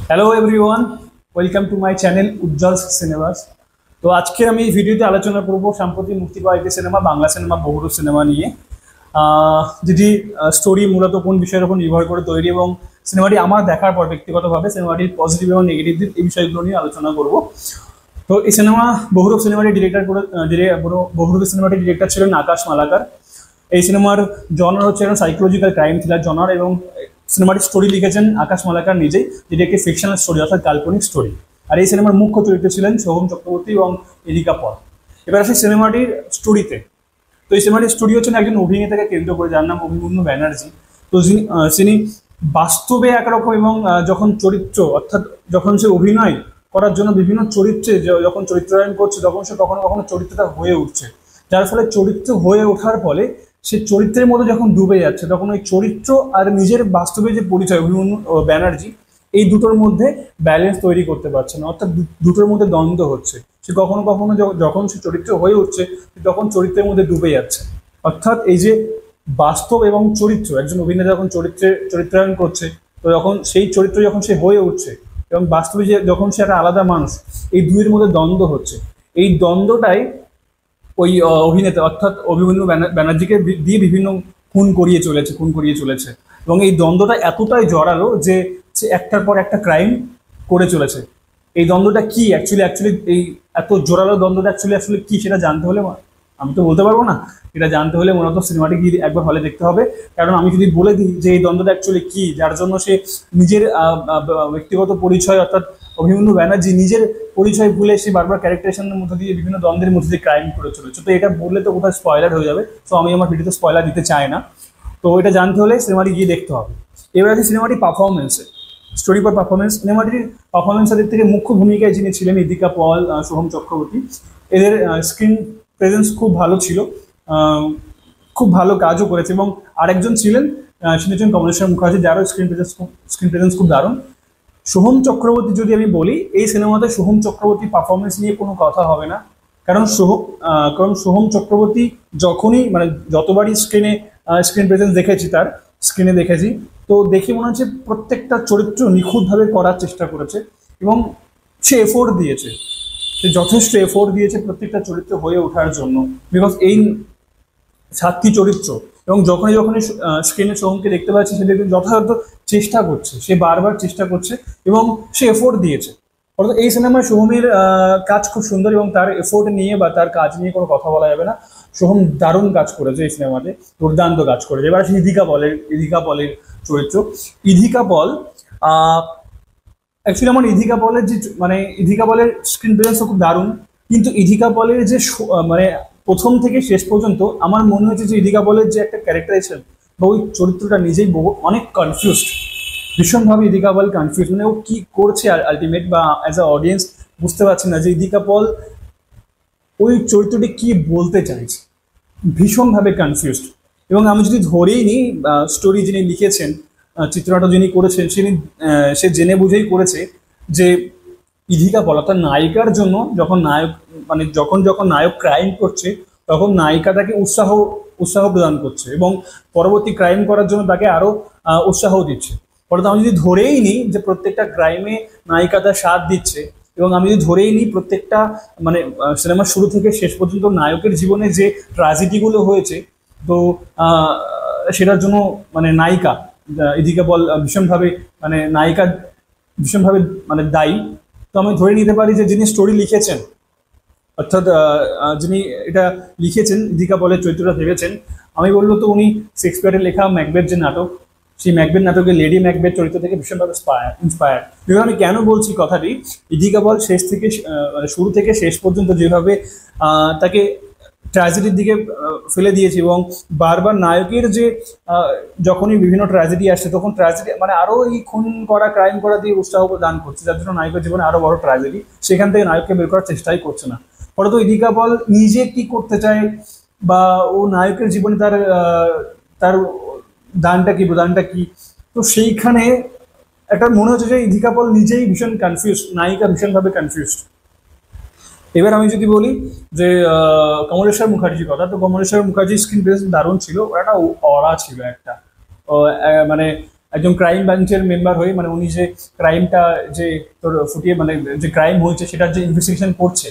Hello everyone, welcome to my channel Ujjwal cinemas. তো আজকে আমি এই ভিডিওতে আলোচনা করব সম্প্রতি মুক্তি পাওয়া একটি cinema, Bangla cinema Bahurup cinema নিয়ে। যেটি স্টোরি মূলত কোন বিষয়ের উপর নির্ভর করে তৈরি, এবং সিনেমাটি আমার দেখার পর ব্যক্তিগতভাবে সিনেমাটির পজিটিভ এবং নেগেটিভ দিক এই বিষয়গুলো নিয়ে আলোচনা করব। তো এই সিনেমা বহুরূপ সিনেমাটির ডিরেক্টর করে বহুরূপ সিনেমাটির ডিরেক্টর ছিলেন আকাশ মালাকার। এই সিনেমার জনার হচ্ছে সাইকোলজিক্যাল ক্রাইম থ্রিলার জনার, এবং সিনেমাটির স্টোরি লিখেছেন আকাশ মালাকার নিজেই, যেটি একটি ফিকশনাল স্টোরি অর্থাৎ কাল্পনিক স্টোরি। আর এই সিনেমার মুখ্য চরিত্র ছিলেন সোহম চক্রবর্তী এবং ইদিকা পল। এবার আসি সিনেমাটির স্টোরিতে। তো এই সিনেমাটির স্টোরি হচ্ছেন একজন অভিনেতাকে কেন্দ্র করে, যার নাম অভিমন্যু ব্যানার্জি। তো তিনি বাস্তবে একরকম, এবং যখন চরিত্র অর্থাৎ যখন সে অভিনয় করার জন্য বিভিন্ন চরিত্রে যখন চরিত্রায়ন করছে, তখন সে কখনো কখনো চরিত্রটা হয়ে উঠছে, যার ফলে চরিত্র হয়ে ওঠার ফলে সে চরিত্রের মধ্যে যখন ডুবে যাচ্ছে, তখন ওই চরিত্র আর নিজের বাস্তবে যে পরিচয় অভিমন্যু ব্যানার্জি, এই দুটোর মধ্যে ব্যালেন্স তৈরি করতে পারছে না, অর্থাৎ দুটোর মধ্যে দ্বন্দ্ব হচ্ছে। সে কখনো কখনো যখন সে চরিত্র হয়ে উঠছে, তখন চরিত্রের মধ্যে ডুবে যাচ্ছে। অর্থাৎ এই যে বাস্তব এবং চরিত্র, একজন অভিনেতা যখন চরিত্রায়ন করছে, তো যখন সেই চরিত্র যখন সে হয়ে উঠছে এবং বাস্তবে যখন সে একটা আলাদা মানুষ, এই দুইয়ের মধ্যে দ্বন্দ্ব হচ্ছে। এই দ্বন্দ্বটাই ওই অভিনেতা অর্থাৎ অভিমন্যু ব্যানার্জিকে দিয়ে বিভিন্ন খুন করিয়ে চলেছে। এবং এই দ্বন্দ্বটা এতটাই জড়ালো যে সে একটার পর একটা ক্রাইম করে চলেছে। এই দ্বন্দ্বটা কি অ্যাকচুয়ালি এই এত জোরালো দ্বন্দ্বটা অ্যাকচুয়ালি কি, সেটা জানতে হলে আমি তো বলতে পারবো না। এটা জানতে হলে মূলত সিনেমাটি গিয়ে একবার হলে দেখতে হবে। কারণ আমি যদি বলে দিই যে এই দ্বন্দ্বটা অ্যাকচুয়ালি কি, যার জন্য সে নিজের ব্যক্তিগত পরিচয় অর্থাৎ অভিমন্যু ব্যানার্জি নিজের পরিচয় ভুলে সে বারবার ক্যারেক্টারেশনের মধ্যে দিয়ে বিভিন্ন দ্বন্দ্বের মধ্যে দিয়ে ক্রাইম করে চলেছে, তো এটা বললে তো কোথাও স্পয়লার হয়ে যাবে। তো আমি আমার ভিডিওতে স্পয়লার দিতে চাই না। তো এটা জানতে হলে সিনেমাটি গিয়ে দেখতে হবে। এবার আছে সিনেমাটি পারফরমেন্সে, স্টোরি ফর পারফরমেন্স। সিনেমাটির পারফরমেন্সের দিক থেকে মুখ্য ভূমিকায় যিনি ছিলেন ইদিকা পল, সোহম চক্রবর্তী। এদের স্ক্রিন প্রেজেন্স খুব ভালো ছিল, খুব ভালো কাজও করেছে। এবং আরেকজন ছিলেন তিনি হচ্ছেন কমলেশ্বর মুখার্জি, যারও স্ক্রিন প্রেজেন্স খুব দারুণ। সোহম চক্রবর্তী যদি আমি বলি, এই সিনেমাতে সোহম চক্রবর্তী পারফরমেন্স নিয়ে কোনো কথা হবে না। কারণ সোহম চক্রবর্তী যখনই মানে যতবারই স্ক্রিন প্রেজেন্স দেখেছি, তার স্ক্রিনে দেখেছি, তো দেখে মনে হচ্ছে প্রত্যেকটা চরিত্র নিখুঁতভাবে করার চেষ্টা করেছে, এবং সে এফোর্ট দিয়েছে, সে যথেষ্ট এফোর্ট দিয়েছে প্রত্যেকটা চরিত্র হয়ে ওঠার জন্য। বিকজ এই 7টি চরিত্র, এবং যখনই যখনই স্ক্রিনে সোহমকে দেখতে পাচ্ছি, সে দেখতে যথাযথ চেষ্টা করছে, সে বারবার চেষ্টা করছে এবং সে এফোর্ট দিয়েছে। অর্থাৎ এই সিনেমায় সোহমের কাজ খুব সুন্দর, এবং তার এফোর্ট নিয়ে বা তার কাজ নিয়ে কোনো কথা বলা যাবে না। সোহম দারুণ কাজ করেছে এই সিনেমাতে, দুর্দান্ত কাজ করেছে। এবার আসি ইধিকা পলের চরিত্র। ইধিকা পল, অ্যাকচুয়ালি আমার ইধিকা পলের স্ক্রিন প্রেজেন্সও খুব দারুণ, কিন্তু ইধিকা পলের যে মানে প্রথম থেকে শেষ পর্যন্ত আমার মনে হয়েছে যে ইদিকা বলের যে একটা ক্যারেক্টারাইজেশন বা ওই চরিত্রটা নিজেই অনেক কনফিউজড, ভীষণভাবে ইদিকা পল কনফিউজ, মানে ও কি করছে আলটিমেট, বা অ্যাজ আ অডিয়েন্স বুঝতে পারছি না যে ইদিকা পল ওই চরিত্রটি কি বলতে চাইছে, ভীষণভাবে কনফিউজড। এবং আমি যদি ধরেই নিই স্টোরি যিনি লিখেছেন, চিত্রনাটক যিনি করেছেন, সে জেনে বুঝেই করেছে যে ইধিকা পল অর্থাৎ নায়িকার জন্য যখন যখন নায়ক ক্রাইম করছে, তখন নায়িকা তাকে উৎসাহ প্রদান করছে, এবং পরবর্তী ক্রাইম করার জন্য তাকে আরো উৎসাহ দিচ্ছে। অর্থাৎ আমি যদি ধরেই নিই যে প্রত্যেকটা ক্রাইমে নায়িকা তার সাথ দিচ্ছে, এবং আমি যদি ধরেই নিই প্রত্যেকটা সিনেমার শুরু থেকে শেষ পর্যন্ত নায়কের জীবনে যে ট্র্যাজেডিগুলো হয়েছে, তো সেটার জন্য নায়িকা ইদিকা পল নায়িকা ভীষণভাবে দায়ী। তো আমি ধরে নিতে পারি যে যিনি স্টোরি লিখেছেন, অর্থাৎ যিনি এটা লিখেছেন, ইদিকা পলের চরিত্রটা ভেবেছেন, আমি বলবো তো উনি শেক্সপিয়ারের লেখা ম্যাকবেথ যে নাটক, সেই ম্যাকবেথ নাটকের লেডি ম্যাকবেথ চরিত্র থেকে ভীষণভাবে ইন্সপায়ার। যেভাবে আমি কেন বলছি কথাটি, ইদিকা পল শুরু থেকে শেষ পর্যন্ত যেভাবে তাকে ট্র্যাজেডির দিকে ফেলে দিয়েছে, এবং বারবার নায়কের যে যখনই বিভিন্ন ট্র্যাজেডি আসছে, তখন ট্র্যাজেডি আরো এই ক্রাইম করা দিয়ে উৎসাহ দান করছে, যার জন্য নায়কের জীবনে আরো বড় ট্র্যাজেডি, সেখান থেকে নায়ককে বের করার চেষ্টাই করছে না। ফলত ইদিকা পল নিজে কি করতে চায়, বা ও নায়কের জীবনে তার তার দানটা কি, তো সেইখানে একটা মনে হচ্ছে যে ইদিকা পল নিজেই ভীষণ কনফিউজ, নায়িকা ভীষণভাবে কনফিউজড। এবার আমি যদি বলি যে কমলেশ্বর মুখার্জির কথা, তো কমলেশ্বর মুখার্জির স্ক্রিন প্রেজেন্স দারুণ ছিল, ওর একটা অরা ছিল একটা, মানে একজন ক্রাইম ব্রাঞ্চের মেম্বার হয়ে, মানে উনি যে ক্রাইমটা যে তোর ফুটিয়ে, মানে যে ক্রাইম হয়েছে সেটার যে ইনভেস্টিগেশন করছে।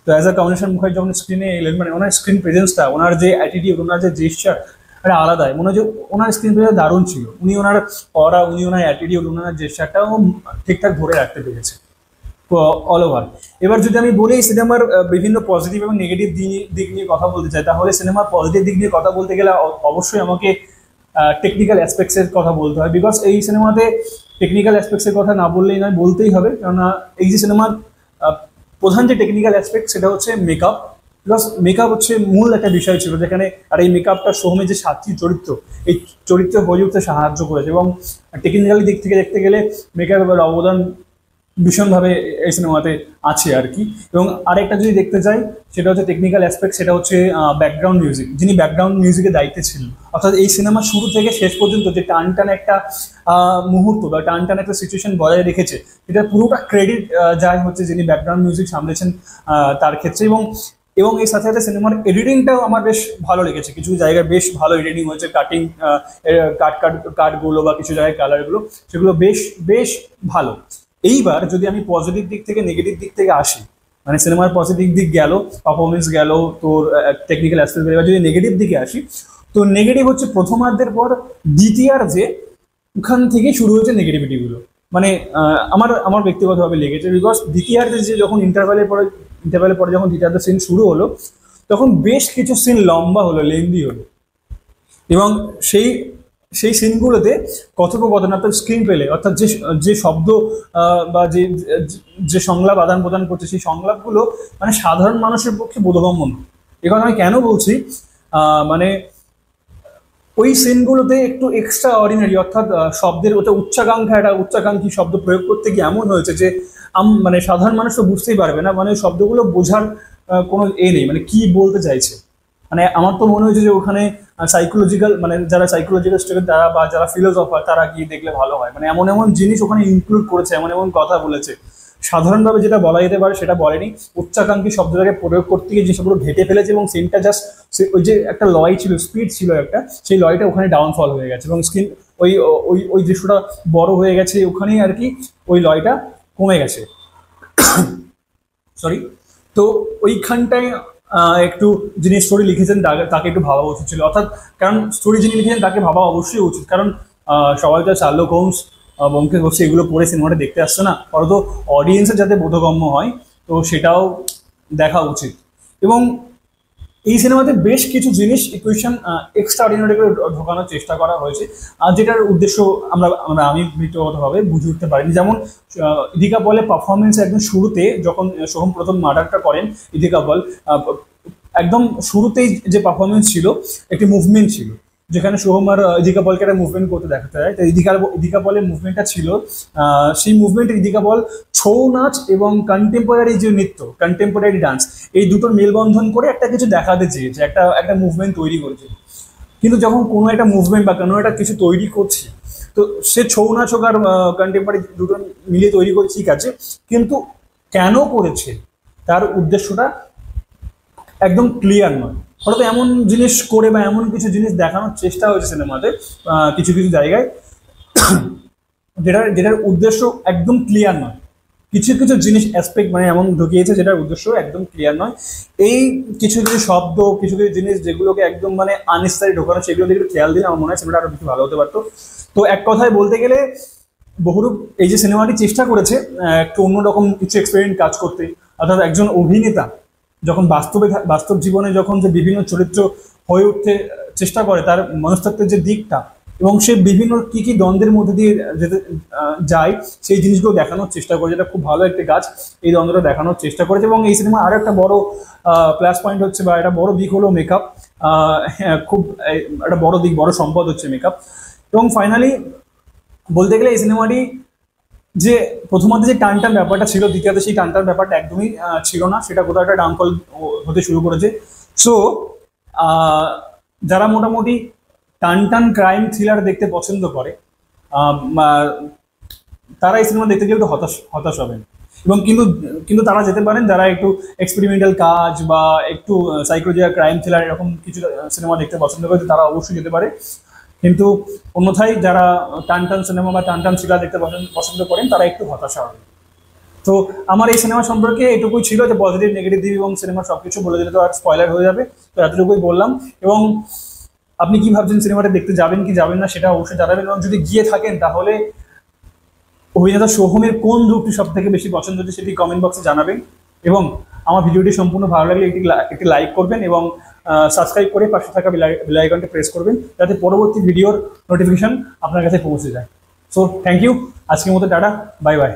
তো অ্যাজ আ কমলেশ্বর মুখার্জি যখন স্ক্রিনে এলেন, মানে ওনার স্ক্রিন প্রেজেন্সটা, ওনার যে অ্যাটিটিউড, ওনার যে জেস্চার, একটা আলাদাই মনে হয় যে ওনার স্ক্রিন প্রেজেন্স দারুণ ছিল। উনি ওনার অরা, উনি ওনার অ্যাটিটিউড, ওনার জেস্চারটাও ঠিকঠাক ধরে রাখতে পেরেছে অল ওভার। এবার যদি আমি বলি সিনেমার বিভিন্ন পজিটিভ এবং নেগেটিভ দিক নিয়ে কথা বলতে চাই, তাহলে সিনেমার পজিটিভ দিক নিয়ে কথা বলতে গেলে অবশ্যই আমাকে টেকনিক্যাল অ্যাসপেক্টসের কথা বলতে হয়। বিকজ এই সিনেমাতে টেকনিক্যাল অ্যাসপেক্টসের কথা না বললেই নয়, বলতেই হবে। কেননা এই যে সিনেমার প্রধান যে টেকনিক্যাল অ্যাসপেক্ট সেটা হচ্ছে মেকআপ। বিকজ মেকআপ হচ্ছে মূল একটা বিষয় ছিল যেখানে, আর এই মেকআপটা সোহমের যে সাতটি চরিত্র, এই চরিত্র হয়ে উঠতে সাহায্য করেছে। এবং টেকনিক্যালি দিক থেকে দেখতে গেলে মেকআপের অবদান ভীষণভাবে এই সিনেমাতে আছে আর কি। এবং আরেকটা যদি দেখতে চাই সেটা হচ্ছে টেকনিক্যাল অ্যাসপেক্ট, সেটা হচ্ছে ব্যাকগ্রাউন্ড মিউজিক। যিনি ব্যাকগ্রাউন্ড মিউজিকের দায়িত্বে ছিলেন, অর্থাৎ এই সিনেমা শুরু থেকে শেষ পর্যন্ত যে টান টান একটা মুহূর্ত বা টান টান একটা সিচুয়েশন বজায় রেখেছে, এটা পুরোটা ক্রেডিট যায় হচ্ছে যিনি ব্যাকগ্রাউন্ড মিউজিক সামলেছেন তার ক্ষেত্রে। এবং এবং এর সাথে সাথে সিনেমার এডিটিংটাও আমার বেশ ভালো লেগেছে। কিছু জায়গায় বেশ ভালো এডিটিং হয়েছে, কাটিং কাটগুলো বা কিছু জায়গায় কালারগুলো, সেগুলো বেশ বেশ ভালো। এইবার যদি আমি পজিটিভ দিক থেকে নেগেটিভ দিক থেকে আসি, মানে সিনেমার পজিটিভ দিক গেল, পারফরমেন্স গেল, তোর টেকনিক্যাল অ্যাসপেক্ট গেল, এবার যদি নেগেটিভ দিকে আসি, তো নেগেটিভ হচ্ছে প্রথমার্ধের পর দ্বিতীয়ার্ধে ওখান থেকে শুরু হয়েছে নেগেটিভিটিগুলো। মানে আমার আমার ব্যক্তিগতভাবে লেগেছে। বিকজ দ্বিতীয়ার্ধে যে যখন ইন্টারভ্যালের পরে যখন দ্বিতীয়ার্ধের সিন শুরু হলো, তখন বেশ কিছু সিন লম্বা হলো, লেন্দি হলো। এবং সেই সেই সিনগুলোতে কথোপকথন অর্থাৎ স্ক্রিন পেলে, অর্থাৎ যে যে শব্দ বা যে যে সংলাপ আদান প্রদান করছে, সেই সংলাপগুলো মানে সাধারণ মানুষের পক্ষে বোধগম্য নয়। এ কথা আমি কেন বলছি, মানে ওই সিনগুলোতে একটু এক্সট্রা অর্ডিনারি, অর্থাৎ শব্দের ওটা উচ্চাকাঙ্ক্ষী শব্দ প্রয়োগ করতে গিয়ে এমন হয়েছে যে মানে সাধারণ মানুষ তো বুঝতেই পারবে না, মানে শব্দগুলো বোঝার কোনো নেই, মানে কি বলতে চাইছে। মানে আমার তো মনে হয়েছে যে ওখানে সাইকোলজিক্যাল, মানে যারা সাইকোলজিক্যাল স্টুডেন্ট তারা বা যারা ফিলোসফার তারা গিয়ে দেখলে ভালো হয়। মানে এমন এমন জিনিস ওখানে ইনক্লুড করেছে, এমন এমন কথা বলেছে, সাধারণভাবে যেটা বলা যেতে পারে সেটা বলেনি। উচ্চাকাঙ্ক্ষী শব্দটাকে প্রয়োগ করতে গিয়ে যে সবগুলো ঘেটে ফেলেছে, এবং সিনটা জাস্ট ওই যে একটা লয় ছিল, স্পিড ছিল একটা, সেই লয়টা ওখানে ডাউনফল হয়ে গেছে, এবং স্ক্রিন ওই ওই ওই দৃশ্যটা বড় হয়ে গেছে ওখানেই আর কি, ওই লয়টা কমে গেছে। সরি। তো ওইখানটায় একটু যিনি স্টোরি লিখেছেন তাকে একটু ভাবা উচিত ছিল। অর্থাৎ কারণ স্টোরি যিনি লিখেছেন তাকে ভাবা অবশ্যই উচিত, কারণ সবাই তো শার্লক হোমস, ব্যোমকেশ বক্সী এগুলো পড়ে সিনেমাটা দেখতে আসছে না, ফলত অডিয়েন্সের যাতে বোধগম্য হয়, তো সেটাও দেখা উচিত। এবং এই সিনেমাতে বেশ কিছু জিনিস ইকুয়েশন এক্সট্রা অর্ডিনারি করে ঢোকানোর চেষ্টা করা হয়েছে, আর যেটার উদ্দেশ্য আমি ব্যক্তিগতভাবে বুঝে উঠতে পারিনি। যেমন ইদিকা পলের পারফরমেন্স একদম শুরুতে যখন সোহম প্রথম মার্ডারটা করেন, ইদিকা পল একদম শুরুতেই যে পারফরমেন্স ছিল, একটি মুভমেন্ট ছিল যেখানে সোহম আর ইদিকা পলকে একটা মুভমেন্ট করতে দেখাতে হয়। তো ইদিকা পলের মুভমেন্টটা ছিল, সেই মুভমেন্টে ইদিকা পল ছৌ নাচ এবং কন্টেম্পোরারি যে নৃত্য, কন্টেম্পোরারি ডান্স, এই দুটোর মেলবন্ধন করে একটা কিছু দেখাতে চেয়েছে, একটা একটা মুভমেন্ট তৈরি করেছে। কিন্তু যখন কোনো একটা মুভমেন্ট বা কোনো একটা কিছু তৈরি করছে, তো সে ছৌ নাচ হোক আর কন্টেম্পোরারি দুটো মিলিয়ে তৈরি করে, ঠিক আছে, কিন্তু কেন করেছে তার উদ্দেশ্যটা একদম ক্লিয়ার নয়। হয়তো এমন জিনিস করে বা এমন কিছু জিনিস দেখানোর চেষ্টা হয়েছে সিনেমাতে কিছু কিছু জায়গায়, যেটার উদ্দেশ্য একদম ক্লিয়ার নয়। কিছু কিছু জিনিস অ্যাসপেক্ট মানে এমন ঢুকিয়েছে যেটার উদ্দেশ্য একদম ক্লিয়ার নয়। এই কিছু কিছু শব্দ, কিছু কিছু জিনিস যেগুলোকে একদম মানে আননেসেসারি ঢোকানো, সেগুলো দিকে একটু খেয়াল দিলে আমার মনে হয় সেটা আরো বেশি ভালো হতে পারতো। তো এক কথায় বলতে গেলে বহুরূপ এই যে সিনেমাটি চেষ্টা করেছে একটু অন্যরকম কিছু এক্সপেরিমেন্ট কাজ করতে, অর্থাৎ একজন অভিনেতা যখন বাস্তব জীবনে যখন যে বিভিন্ন চরিত্র হয়ে উঠতে চেষ্টা করে, তার মনস্তত্ত্বের যে দিকটা, এবং সে বিভিন্ন কি কি দ্বন্দ্বের মধ্যে দিয়ে যেতে যায়, সেই জিনিসগুলো দেখানোর চেষ্টা করে, যেটা খুব ভালো একটি কাজ, এই দ্বন্দ্বটা দেখানোর চেষ্টা করেছে। এবং এই সিনেমা আরো একটা বড় প্লাস পয়েন্ট হচ্ছে বা একটা বড় দিক হলো মেকআপ। খুব একটা বড় দিক, বড় সম্পদ হচ্ছে মেকআপ। এবং ফাইনালি বলতে গেলে এই সিনেমাটি যে প্রথমার্ধে যে টান টান ব্যাপারটা ছিল, দ্বিতীয়তে সেই টান টান ব্যাপারটা একদমই ছিল না, সেটা কোথাও একটা ডাউনফল হতে শুরু করেছে। সো যারা মোটামুটি টান টান ক্রাইম থ্রিলার দেখতে পছন্দ করে, তারা এই সিনেমা দেখতে গিয়ে একটু হতাশ হবেন। এবং কিন্তু কিন্তু তারা যেতে পারেন যারা একটু এক্সপেরিমেন্টাল কাজ বা একটু সাইকোলজিক্যাল ক্রাইম থ্রিলার এরকম কিছু সিনেমা দেখতে পছন্দ করে, তারা অবশ্যই যেতে পারে। কিন্তু অন্যথায় যারা টান টান সিনেমা বা টান টান থ্রিলার দেখতে পছন্দ করেন তারা একটু হতাশা হবে। তো আমার এই সিনেমা সম্পর্কে এটুকুই ছিল, যে পজিটিভ নেগেটিভ দিক এবং সিনেমা সবকিছু বলে দিলে তো আর স্পয়লার হয়ে যাবে, তো এতটুকুই বললাম। এবং আপনি কি ভাবছেন সিনেমাটা দেখতে যাবেন কি যাবেন না সেটা অবশ্যই জানাবেন, এবং যদি গিয়ে থাকেন তাহলে অভিনেতা সোহমের কোন রূপটি সব থেকে বেশি পছন্দ হচ্ছে সেটি কমেন্ট বক্সে জানাবেন। এবং আমার ভিডিওটি সম্পূর্ণ ভালো লাগলে একটি লাইক করবেন এবং সাবস্ক্রাইব করে পাশে থাকা বেল আইকনটি প্রেস করবেন, যাতে পরবর্তী ভিডিওর নোটিফিকেশন আপনার কাছে পৌঁছে যায়। সো থ্যাংক ইউ, আজকের মতো টাটা, বাই বাই।